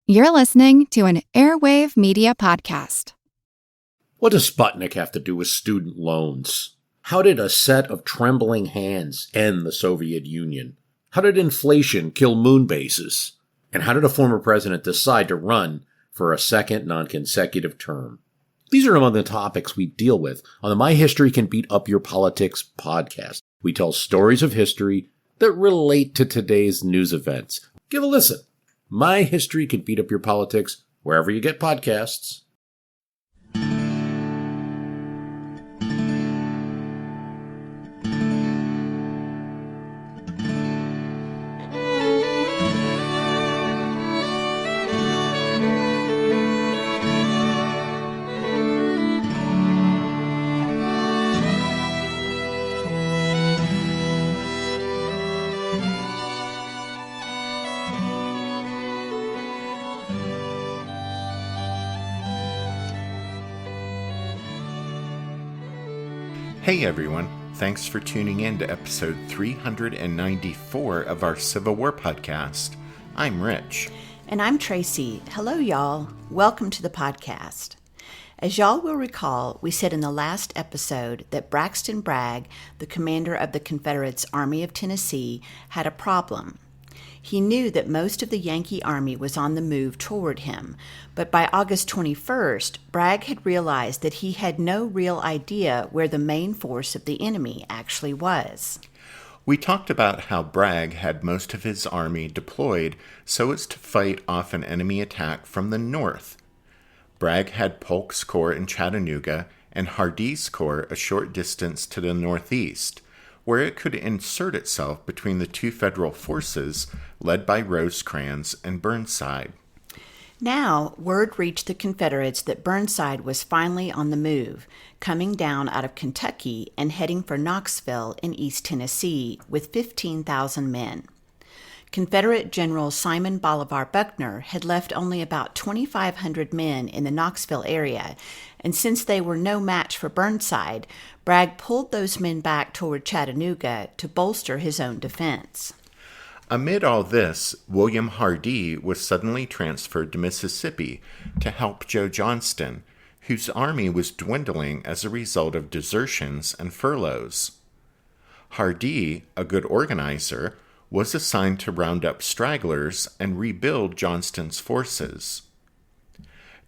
You're listening to an Airwave Media Podcast. What does Sputnik have to do with student loans? How did a set of trembling hands end the Soviet Union? How did inflation kill moon bases? And how did a former president decide to run for a second non-consecutive term? These are among the topics we deal with on the My History Can Beat Up Your Politics podcast. We tell stories of history that relate to today's news events. Give a listen. My History Can Beat Up Your Politics, wherever you get podcasts. Hey everyone, thanks for tuning in to episode 394 of our Civil War podcast. I'm Rich. And I'm Tracy. Hello y'all. Welcome to the podcast. As y'all will recall, we said in the last episode that Braxton Bragg, the commander of the Confederates Army of Tennessee, had a problem. He knew that most of the Yankee army was on the move toward him, but by August 21st, Bragg had realized that he had no real idea where the main force of the enemy actually was. We talked about how Bragg had most of his army deployed so as to fight off an enemy attack from the north. Bragg had Polk's corps in Chattanooga and Hardee's corps a short distance to the northeast, where it could insert itself between the two federal forces led by Rosecrans and Burnside. Now, word reached the Confederates that Burnside was finally on the move, coming down out of Kentucky and heading for Knoxville in East Tennessee with 15,000 men. Confederate General Simon Bolivar Buckner had left only about 2,500 men in the Knoxville area, and since they were no match for Burnside, Bragg pulled those men back toward Chattanooga to bolster his own defense. Amid all this, William Hardee was suddenly transferred to Mississippi to help Joe Johnston, whose army was dwindling as a result of desertions and furloughs. Hardee, a good organizer, was assigned to round up stragglers and rebuild Johnston's forces.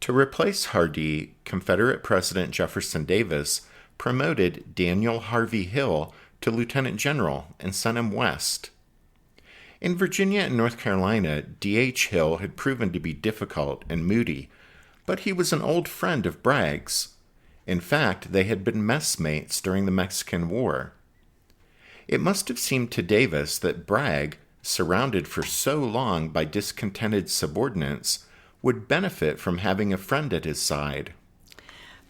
To replace Hardee, Confederate President Jefferson Davis promoted Daniel Harvey Hill to lieutenant general and sent him west. In Virginia and North Carolina, D.H. Hill had proven to be difficult and moody, but he was an old friend of Bragg's. In fact, they had been messmates during the Mexican War. It must have seemed to Davis that Bragg, surrounded for so long by discontented subordinates, would benefit from having a friend at his side.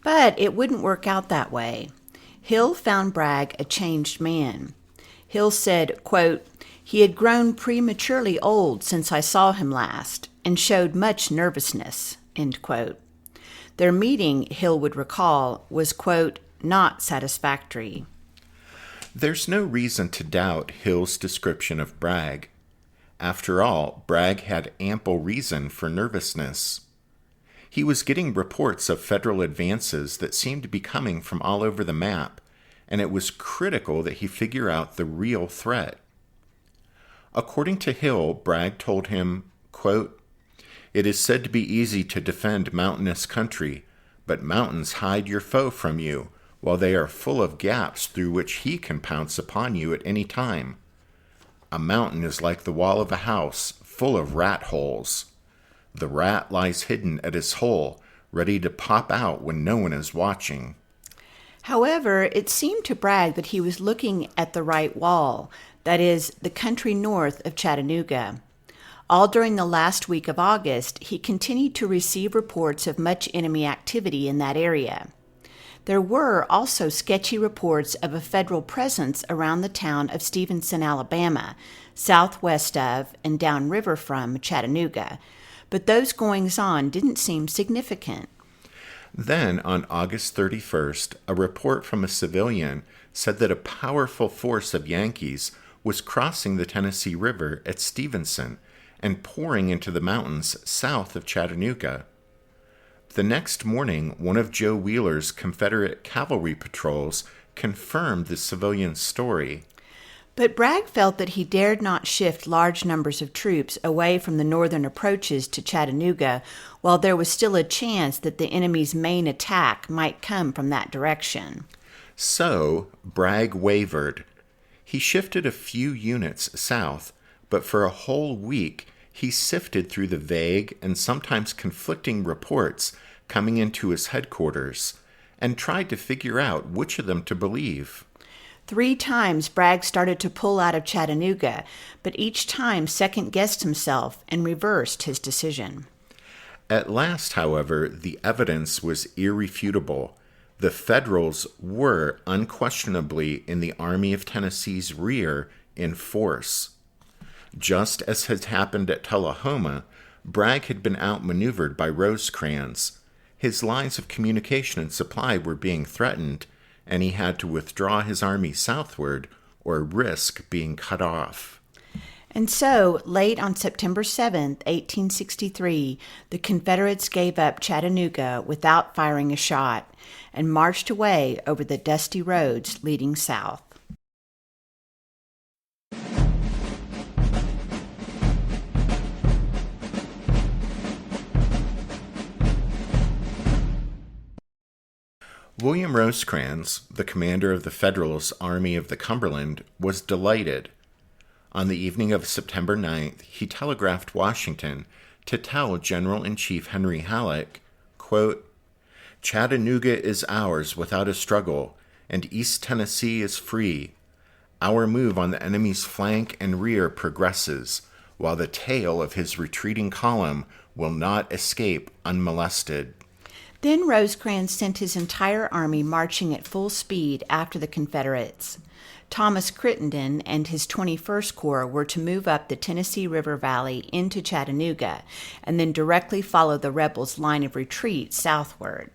But it wouldn't work out that way. Hill found Bragg a changed man. Hill said, quote, "He had grown prematurely old since I saw him last, and showed much nervousness," end quote. Their meeting, Hill would recall, was, quote, "not satisfactory." There's no reason to doubt Hill's description of Bragg. After all, Bragg had ample reason for nervousness. He was getting reports of federal advances that seemed to be coming from all over the map, and it was critical that he figure out the real threat. According to Hill, Bragg told him, quote, "It is said to be easy to defend mountainous country, but mountains hide your foe from you, while they are full of gaps through which he can pounce upon you at any time. A mountain is like the wall of a house, full of rat holes. The rat lies hidden at his hole, ready to pop out when no one is watching." However, it seemed to Bragg that he was looking at the right wall, that is, the country north of Chattanooga. All during the last week of August, he continued to receive reports of much enemy activity in that area. There were also sketchy reports of a federal presence around the town of Stevenson, Alabama, southwest of and downriver from Chattanooga, but those goings-on didn't seem significant. Then, on August 31st, a report from a civilian said that a powerful force of Yankees was crossing the Tennessee River at Stevenson and pouring into the mountains south of Chattanooga. The next morning, one of Joe Wheeler's Confederate cavalry patrols confirmed the civilian story. But Bragg felt that he dared not shift large numbers of troops away from the northern approaches to Chattanooga while there was still a chance that the enemy's main attack might come from that direction. So, Bragg wavered. He shifted a few units south, but for a whole week he sifted through the vague and sometimes conflicting reports coming into his headquarters and tried to figure out which of them to believe. 3 times Bragg started to pull out of Chattanooga, but each time second-guessed himself and reversed his decision. At last, however, the evidence was irrefutable. The Federals were unquestionably in the Army of Tennessee's rear in force. Just as had happened at Tullahoma, Bragg had been outmaneuvered by Rosecrans. His lines of communication and supply were being threatened, and he had to withdraw his army southward or risk being cut off. And so, late on September 7, 1863, the Confederates gave up Chattanooga without firing a shot and marched away over the dusty roads leading south. William Rosecrans, the commander of the Federals' Army of the Cumberland, was delighted. On the evening of September 9th, he telegraphed Washington to tell General-in-Chief Henry Halleck, quote, "Chattanooga is ours without a struggle, and East Tennessee is free. Our move on the enemy's flank and rear progresses, while the tail of his retreating column will not escape unmolested." Then Rosecrans sent his entire army marching at full speed after the Confederates. Thomas Crittenden and his 21st Corps were to move up the Tennessee River Valley into Chattanooga and then directly follow the rebels' line of retreat southward.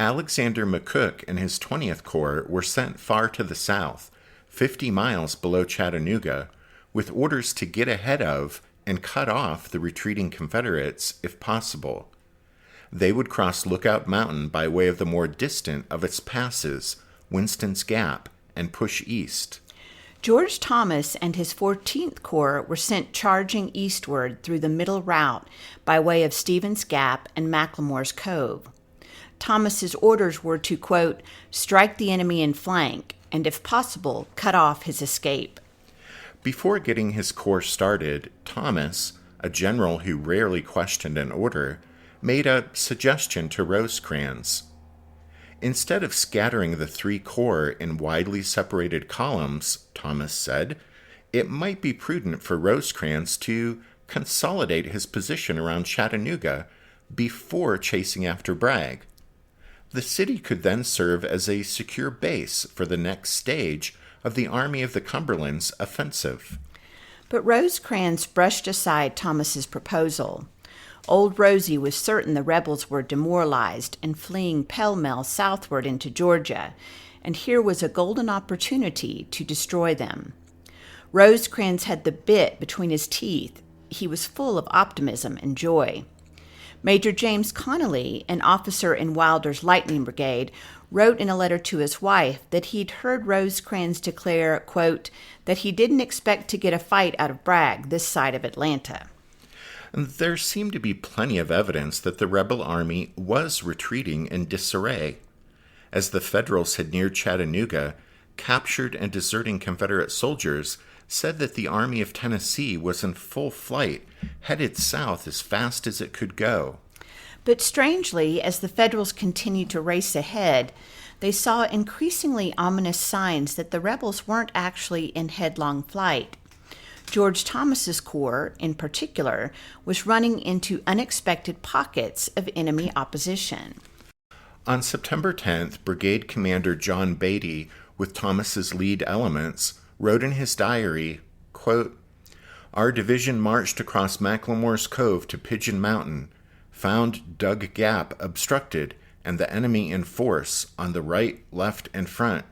Alexander McCook and his 20th Corps were sent far to the south, 50 miles below Chattanooga, with orders to get ahead of and cut off the retreating Confederates if possible. They would cross Lookout Mountain by way of the more distant of its passes, Winston's Gap, and push east. George Thomas and his 14th Corps were sent charging eastward through the middle route by way of Stevens Gap and McLemore's Cove. Thomas's orders were to, quote, "strike the enemy in flank and, if possible, cut off his escape." Before getting his corps started, Thomas, a general who rarely questioned an order, made a suggestion to Rosecrans. Instead of scattering the 3 corps in widely separated columns, Thomas said, it might be prudent for Rosecrans to consolidate his position around Chattanooga before chasing after Bragg. The city could then serve as a secure base for the next stage of the Army of the Cumberland's offensive. But Rosecrans brushed aside Thomas's proposal. Old Rosie was certain the rebels were demoralized and fleeing pell-mell southward into Georgia, and here was a golden opportunity to destroy them. Rosecrans had the bit between his teeth. He was full of optimism and joy. Major James Connolly, an officer in Wilder's Lightning Brigade, wrote in a letter to his wife that he'd heard Rosecrans declare, quote, that he didn't expect to get a fight out of Bragg this side of Atlanta. There seemed to be plenty of evidence that the rebel army was retreating in disarray. As the Federals had neared Chattanooga, captured and deserting Confederate soldiers said that the Army of Tennessee was in full flight, headed south as fast as it could go. But strangely, as the Federals continued to race ahead, they saw increasingly ominous signs that the rebels weren't actually in headlong flight. George Thomas's corps, in particular, was running into unexpected pockets of enemy opposition. On September 10th, Brigade Commander John Beatty, with Thomas's lead elements, wrote in his diary, quote, "Our division marched across McLemore's Cove to Pigeon Mountain, found Dug Gap obstructed and the enemy in force on the right, left, and front.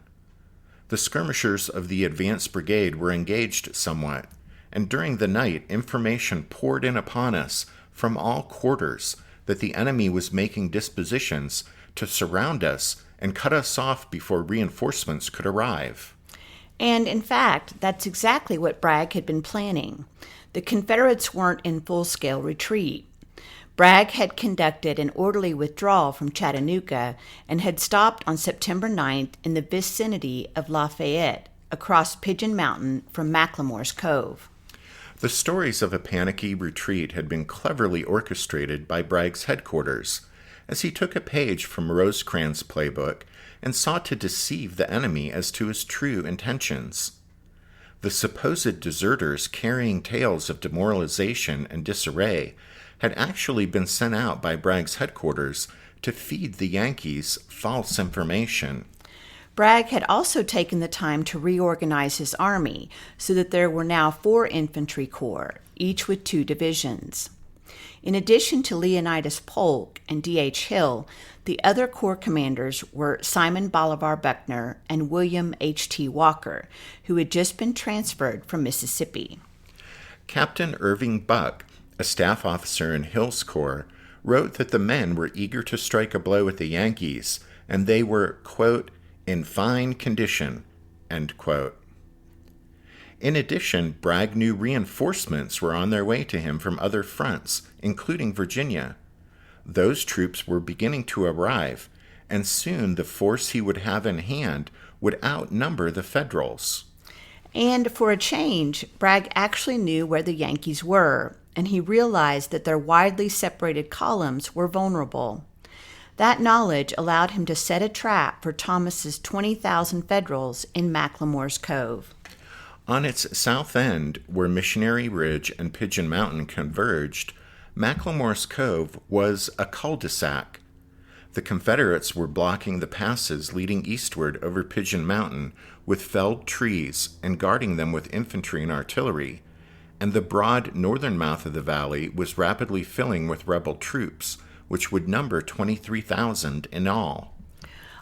The skirmishers of the advance brigade were engaged somewhat, and during the night information poured in upon us from all quarters that the enemy was making dispositions to surround us and cut us off before reinforcements could arrive. And in fact, that's exactly what Bragg had been planning. The Confederates weren't in full-scale retreat. Bragg had conducted an orderly withdrawal from Chattanooga and had stopped on September 9th in the vicinity of Lafayette, across Pigeon Mountain from McLemore's Cove. The stories of a panicky retreat had been cleverly orchestrated by Bragg's headquarters, as he took a page from Rosecrans' playbook and sought to deceive the enemy as to his true intentions. The supposed deserters carrying tales of demoralization and disarray had actually been sent out by Bragg's headquarters to feed the Yankees false information. Bragg had also taken the time to reorganize his army so that there were now 4 infantry corps, each with 2 divisions. In addition to Leonidas Polk and D.H. Hill, the other corps commanders were Simon Bolivar Buckner and William H.T. Walker, who had just been transferred from Mississippi. Captain Irving Buck, a staff officer in Hill's corps, wrote that the men were eager to strike a blow at the Yankees, and they were, quote, in fine condition, end quote. In addition, Bragg knew reinforcements were on their way to him from other fronts, including Virginia. Those troops were beginning to arrive, and soon the force he would have in hand would outnumber the Federals. And for a change, Bragg actually knew where the Yankees were, and he realized that their widely separated columns were vulnerable. That knowledge allowed him to set a trap for Thomas's 20,000 Federals in McLemore's Cove. On its south end, where Missionary Ridge and Pigeon Mountain converged, McLemore's Cove was a cul-de-sac. The Confederates were blocking the passes leading eastward over Pigeon Mountain with felled trees and guarding them with infantry and artillery, and the broad northern mouth of the valley was rapidly filling with rebel troops, which would number 23,000 in all.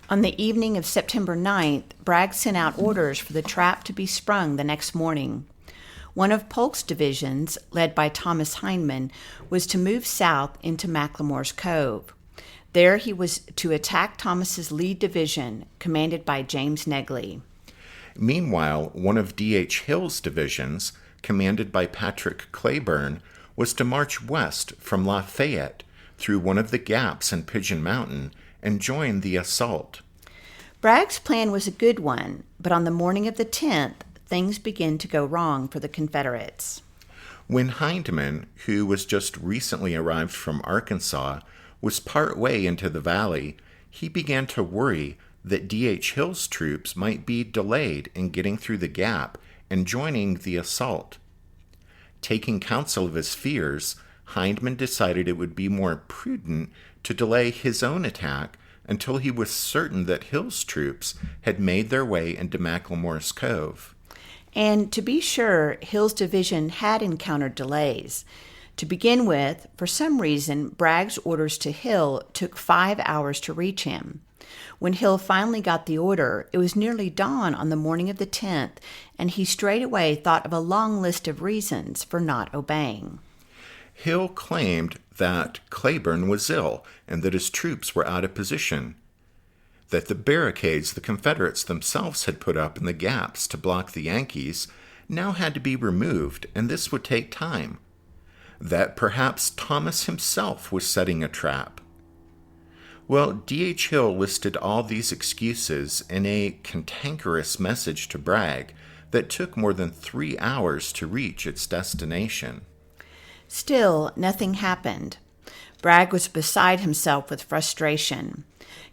On the evening of September 9th, Bragg sent out orders for the trap to be sprung the next morning. One of Polk's divisions, led by Thomas Hindman, was to move south into McLemore's Cove. There he was to attack Thomas's lead division, commanded by James Negley. Meanwhile, one of D.H. Hill's divisions, commanded by Patrick Cleburne, was to march west from Lafayette through one of the gaps in Pigeon Mountain and join the assault. Bragg's plan was a good one, but on the morning of the 10th, things began to go wrong for the Confederates. When Hindman, who was just recently arrived from Arkansas, was part way into the valley, he began to worry that D.H. Hill's troops might be delayed in getting through the gap and joining the assault. Taking counsel of his fears, Hindman decided it would be more prudent to delay his own attack until he was certain that Hill's troops had made their way into McLemore's Cove. And to be sure, Hill's division had encountered delays. To begin with, for some reason, Bragg's orders to Hill took 5 hours to reach him. When Hill finally got the order, it was nearly dawn on the morning of the 10th, and he straightaway thought of a long list of reasons for not obeying. Hill claimed that Cleburne was ill and that his troops were out of position, that the barricades the Confederates themselves had put up in the gaps to block the Yankees now had to be removed, and this would take time, that perhaps Thomas himself was setting a trap. Well, D.H. Hill listed all these excuses in a cantankerous message to Bragg that took more than 3 hours to reach its destination. Still, nothing happened. Bragg was beside himself with frustration.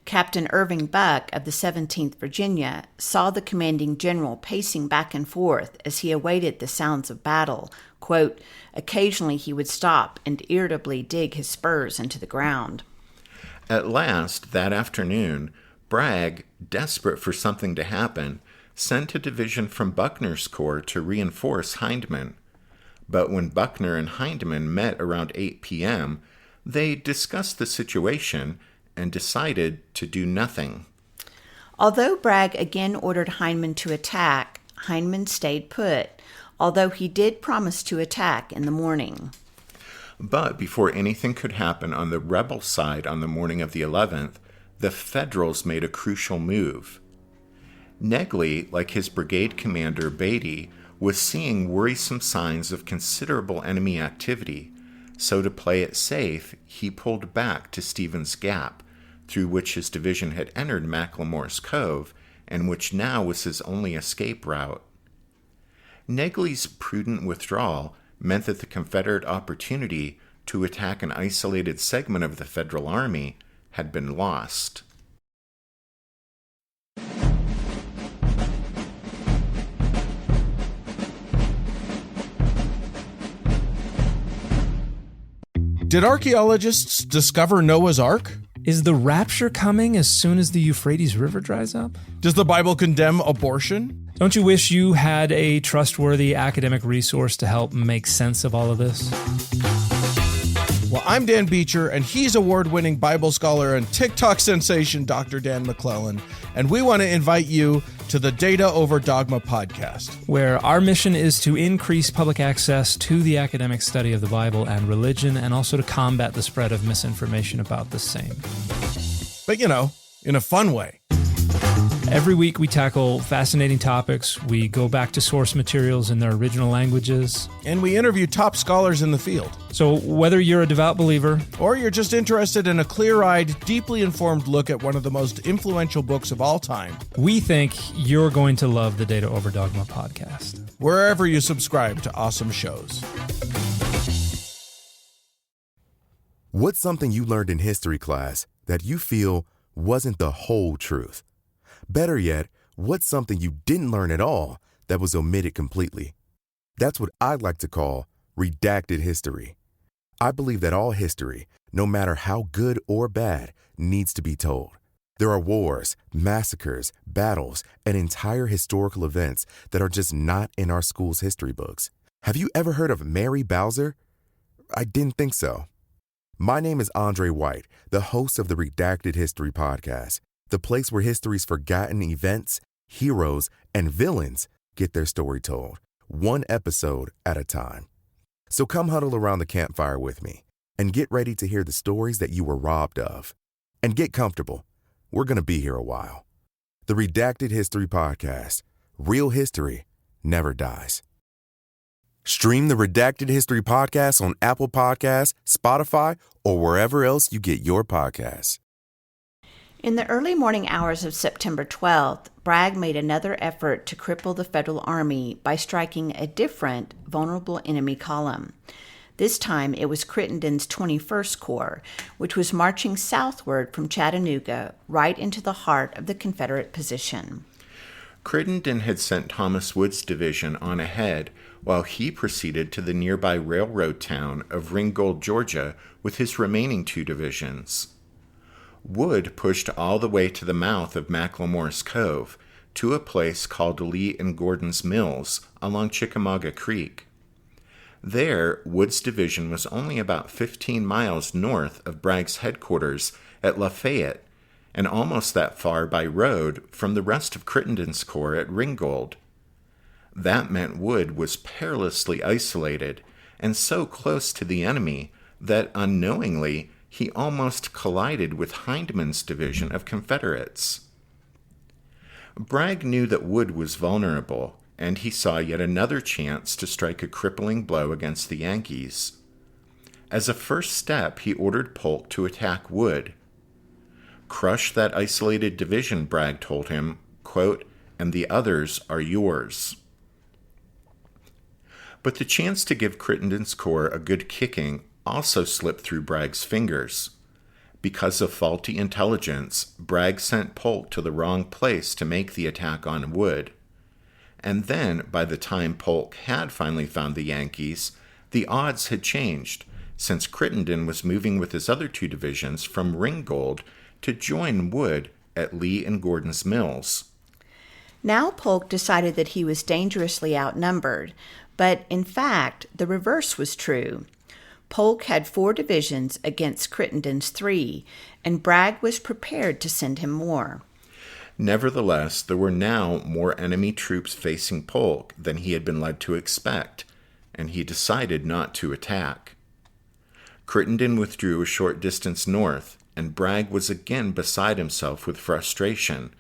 Captain Irving Buck of the 17th Virginia saw the commanding general pacing back and forth as he awaited the sounds of battle. Quote, occasionally he would stop and irritably dig his spurs into the ground. At last, that afternoon, Bragg, desperate for something to happen, sent a division from Buckner's corps to reinforce Hindman. But when Buckner and Hindman met around 8 p.m., they discussed the situation and decided to do nothing. Although Bragg again ordered Hindman to attack, Hindman stayed put, although he did promise to attack in the morning. But before anything could happen on the rebel side on the morning of the 11th, the Federals made a crucial move. Negley, like his brigade commander Beatty, was seeing worrisome signs of considerable enemy activity, so to play it safe, he pulled back to Stevens Gap, through which his division had entered McLemore's Cove, and which now was his only escape route. Negley's prudent withdrawal meant that the Confederate opportunity to attack an isolated segment of the Federal Army had been lost. Did archaeologists discover Noah's Ark? Is the rapture coming as soon as the Euphrates River dries up? Does the Bible condemn abortion? Don't you wish you had a trustworthy academic resource to help make sense of all of this? Well, I'm Dan Beecher, and he's award-winning Bible scholar and TikTok sensation Dr. Dan McClellan, and we want to invite you to the Data Over Dogma podcast, where our mission is to increase public access to the academic study of the Bible and religion, and also to combat the spread of misinformation about the same. But, in a fun way. Every week we tackle fascinating topics, we go back to source materials in their original languages, and we interview top scholars in the field. So whether you're a devout believer, or you're just interested in a clear-eyed, deeply informed look at one of the most influential books of all time, we think you're going to love the Data Over Dogma podcast, wherever you subscribe to awesome shows. What's something you learned in history class that you feel wasn't the whole truth? Better yet, what's something you didn't learn at all that was omitted completely? That's what I'd like to call redacted history. I believe that all history, no matter how good or bad, needs to be told. There are wars, massacres, battles, and entire historical events that are just not in our school's history books. Have you ever heard of Mary Bowser? I didn't think so. My name is Andre White, the host of the Redacted History Podcast, the place where history's forgotten events, heroes, and villains get their story told, one episode at a time. So come huddle around the campfire with me and get ready to hear the stories that you were robbed of. And get comfortable. We're going to be here a while. The Redacted History Podcast. Real history never dies. Stream the Redacted History Podcast on Apple Podcasts, Spotify, or wherever else you get your podcasts. In the early morning hours of September 12th, Bragg made another effort to cripple the Federal Army by striking a different, vulnerable enemy column. This time it was Crittenden's 21st Corps, which was marching southward from Chattanooga right into the heart of the Confederate position. Crittenden had sent Thomas Wood's division on ahead while he proceeded to the nearby railroad town of Ringgold, Georgia, with his remaining two divisions. Wood pushed all the way to the mouth of McLemore's Cove, to a place called Lee and Gordon's Mills along Chickamauga Creek. There, Wood's division was only about 15 miles north of Bragg's headquarters at Lafayette, and almost that far by road from the rest of Crittenden's Corps at Ringgold. That meant Wood was perilously isolated and so close to the enemy that unknowingly he almost collided with Hindman's division of Confederates. Bragg knew that Wood was vulnerable, and he saw yet another chance to strike a crippling blow against the Yankees. As a first step, he ordered Polk to attack Wood. "Crush that isolated division," Bragg told him, quote, "and the others are yours." But the chance to give Crittenden's Corps a good kicking also slipped through Bragg's fingers. Because of faulty intelligence, Bragg sent Polk to the wrong place to make the attack on Wood. And then, by the time Polk had finally found the Yankees, the odds had changed, since Crittenden was moving with his other two divisions from Ringgold to join Wood at Lee and Gordon's Mills. Now Polk decided that he was dangerously outnumbered, but in fact, the reverse was true. Polk had 4 divisions against Crittenden's 3, and Bragg was prepared to send him more. Nevertheless, there were now more enemy troops facing Polk than he had been led to expect, and he decided not to attack. Crittenden withdrew a short distance north, and Bragg was again beside himself with frustration,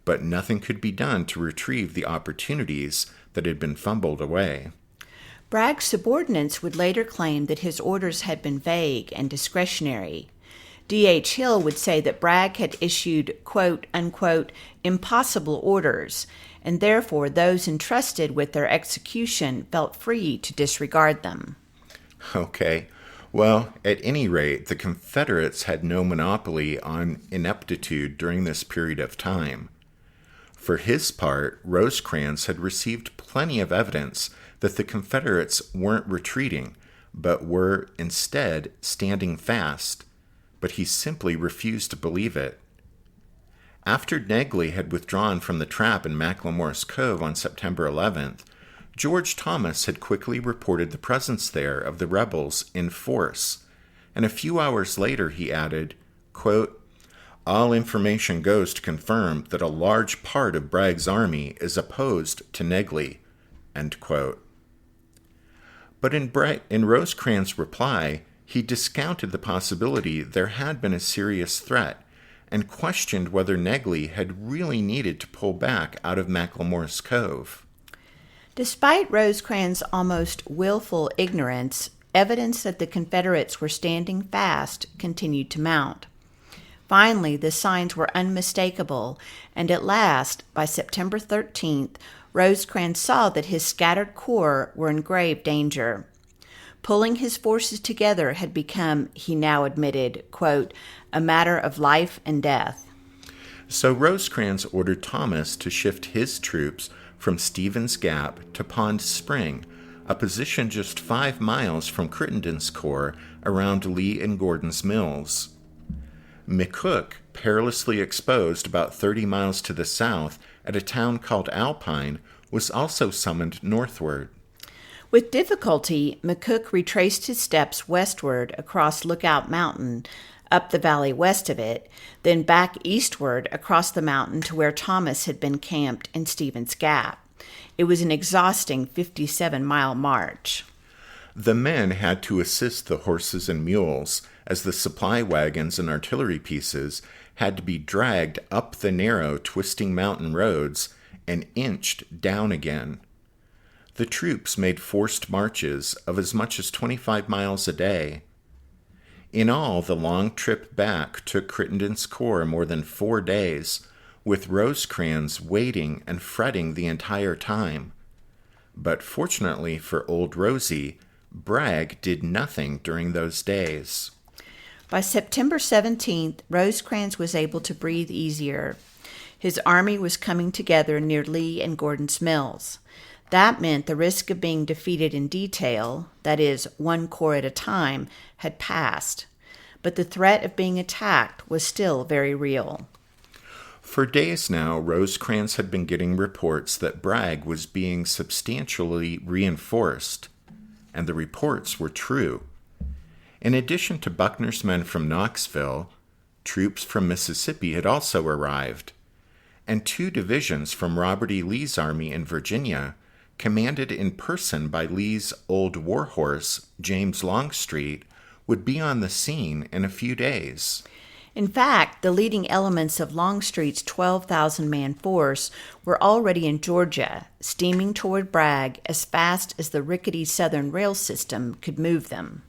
but nothing could be done to retrieve the opportunities that had been fumbled away. Bragg's subordinates would later claim that his orders had been vague and discretionary. D.H. Hill would say that Bragg had issued, quote, unquote, impossible orders, and therefore those entrusted with their execution felt free to disregard them. Okay, well, at any rate, the Confederates had no monopoly on ineptitude during this period of time. For his part, Rosecrans had received plenty of evidence that the Confederates weren't retreating, but were instead standing fast, but he simply refused to believe it. After Negley had withdrawn from the trap in McLemore's Cove on September 11th, George Thomas had quickly reported the presence there of the rebels in force, and a few hours later he added, quote, all information goes to confirm that a large part of Bragg's army is opposed to Negley, end quote. But in Rosecrans' reply, he discounted the possibility there had been a serious threat and questioned whether Negley had really needed to pull back out of McLemore's Cove. Despite Rosecrans' almost willful ignorance, evidence that the Confederates were standing fast continued to mount. Finally, the signs were unmistakable, and at last, by September 13th, Rosecrans saw that his scattered corps were in grave danger. Pulling his forces together had become, he now admitted, quote, a matter of life and death. So Rosecrans ordered Thomas to shift his troops from Stevens Gap to Pond Spring, a position just 5 miles from Crittenden's corps around Lee and Gordon's Mills. McCook, perilously exposed about 30 miles to the south at a town called Alpine, was also summoned northward. With difficulty, McCook retraced his steps westward across Lookout Mountain, up the valley west of it, then back eastward across the mountain to where Thomas had been camped in Stevens Gap. It was an exhausting 57-mile march. The men had to assist the horses and mules, as the supply wagons and artillery pieces had to be dragged up the narrow, twisting mountain roads and inched down again. The troops made forced marches of as much as 25 miles a day. In all, the long trip back took Crittenden's corps more than 4 days, with Rosecrans waiting and fretting the entire time. But fortunately for Old Rosie, Bragg did nothing during those days. By September 17th, Rosecrans was able to breathe easier. His army was coming together near Lee and Gordon's Mills. That meant the risk of being defeated in detail, that is, one corps at a time, had passed. But the threat of being attacked was still very real. For days now, Rosecrans had been getting reports that Bragg was being substantially reinforced, and the reports were true. In addition to Buckner's men from Knoxville, troops from Mississippi had also arrived, and 2 divisions from Robert E. Lee's army in Virginia, commanded in person by Lee's old warhorse, James Longstreet, would be on the scene in a few days. In fact, the leading elements of Longstreet's 12,000-man force were already in Georgia, steaming toward Bragg as fast as the rickety Southern rail system could move them.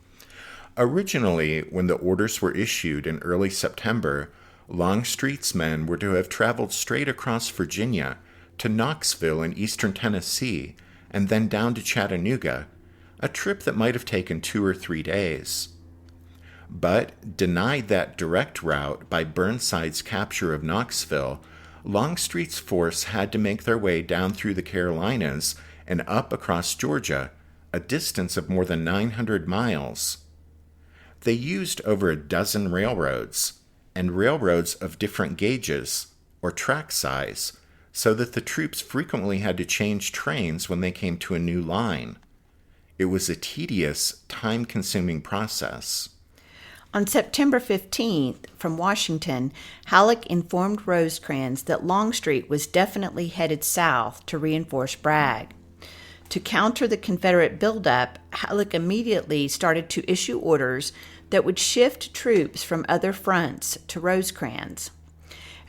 Originally, when the orders were issued in early September, Longstreet's men were to have traveled straight across Virginia to Knoxville in eastern Tennessee, and then down to Chattanooga, a trip that might have taken 2 or 3 days. But, denied that direct route by Burnside's capture of Knoxville, Longstreet's force had to make their way down through the Carolinas and up across Georgia, a distance of more than 900 miles. They used over a dozen railroads, and railroads of different gauges, or track size, so that the troops frequently had to change trains when they came to a new line. It was a tedious, time-consuming process. On September 15th, from Washington, Halleck informed Rosecrans that Longstreet was definitely headed south to reinforce Bragg. To counter the Confederate buildup, Halleck immediately started to issue orders that would shift troops from other fronts to Rosecrans.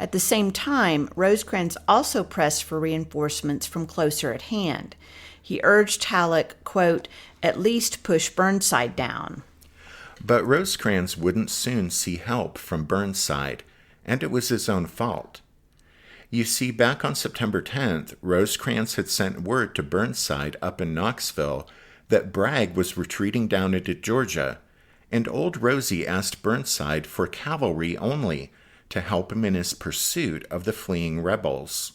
At the same time, Rosecrans also pressed for reinforcements from closer at hand. He urged Halleck, quote, at least push Burnside down. But Rosecrans wouldn't soon see help from Burnside, and it was his own fault. You see, back on September 10th, Rosecrans had sent word to Burnside up in Knoxville that Bragg was retreating down into Georgia, and Old Rosie asked Burnside for cavalry only to help him in his pursuit of the fleeing rebels.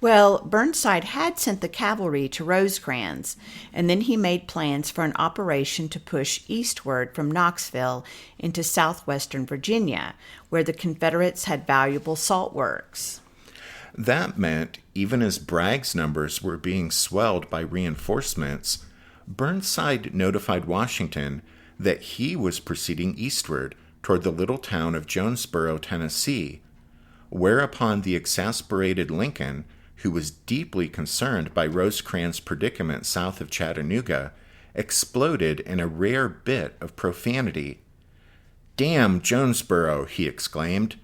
Well, Burnside had sent the cavalry to Rosecrans, and then he made plans for an operation to push eastward from Knoxville into southwestern Virginia, where the Confederates had valuable salt works. That meant, even as Bragg's numbers were being swelled by reinforcements, Burnside notified Washington that he was proceeding eastward toward the little town of Jonesboro, Tennessee, whereupon the exasperated Lincoln, who was deeply concerned by Rosecrans' predicament south of Chattanooga, exploded in a rare bit of profanity. "Damn Jonesboro," he exclaimed,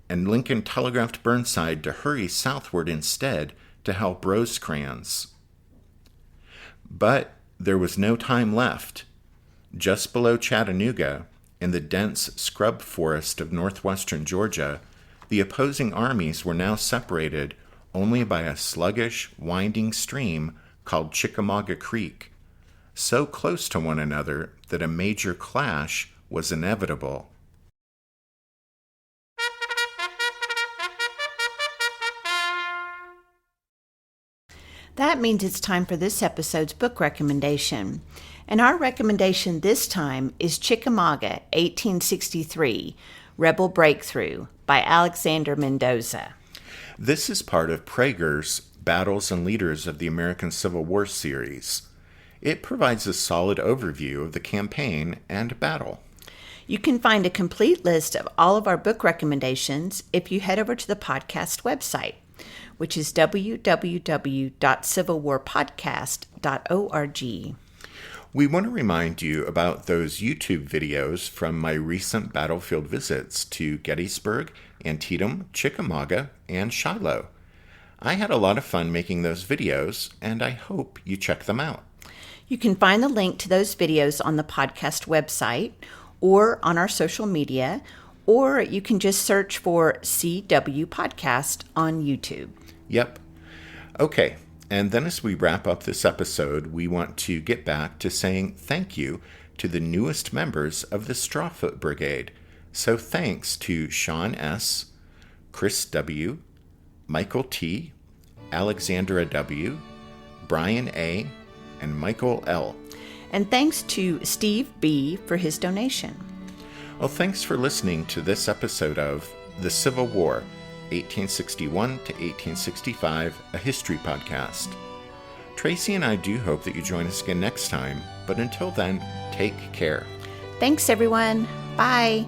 and Lincoln telegraphed Burnside to hurry southward instead to help Rosecrans. But there was no time left. Just below Chattanooga, in the dense scrub forest of northwestern Georgia, the opposing armies were now separated only by a sluggish, winding stream called Chickamauga Creek, so close to one another that a major clash was inevitable. That means it's time for this episode's book recommendation. And our recommendation this time is Chickamauga, 1863, Rebel Breakthrough by Alexander Mendoza. This is part of Prager's Battles and Leaders of the American Civil War series. It provides a solid overview of the campaign and battle. You can find a complete list of all of our book recommendations if you head over to the podcast website, which is www.civilwarpodcast.org. We want to remind you about those YouTube videos from my recent battlefield visits to Gettysburg, Antietam, Chickamauga, and Shiloh. I had a lot of fun making those videos, and I hope you check them out. You can find the link to those videos on the podcast website or on our social media, or you can just search for CW Podcast on YouTube. Yep. Okay, and then as we wrap up this episode, we want to get back to saying thank you to the newest members of the Strawfoot Brigade. So thanks to Sean S., Chris W., Michael T., Alexandra W., Brian A., and Michael L. And thanks to Steve B. for his donation. Well, thanks for listening to this episode of The Civil War, 1861 to 1865, a history podcast. Tracy and I do hope that you join us again next time, but until then, take care. Thanks, everyone. Bye.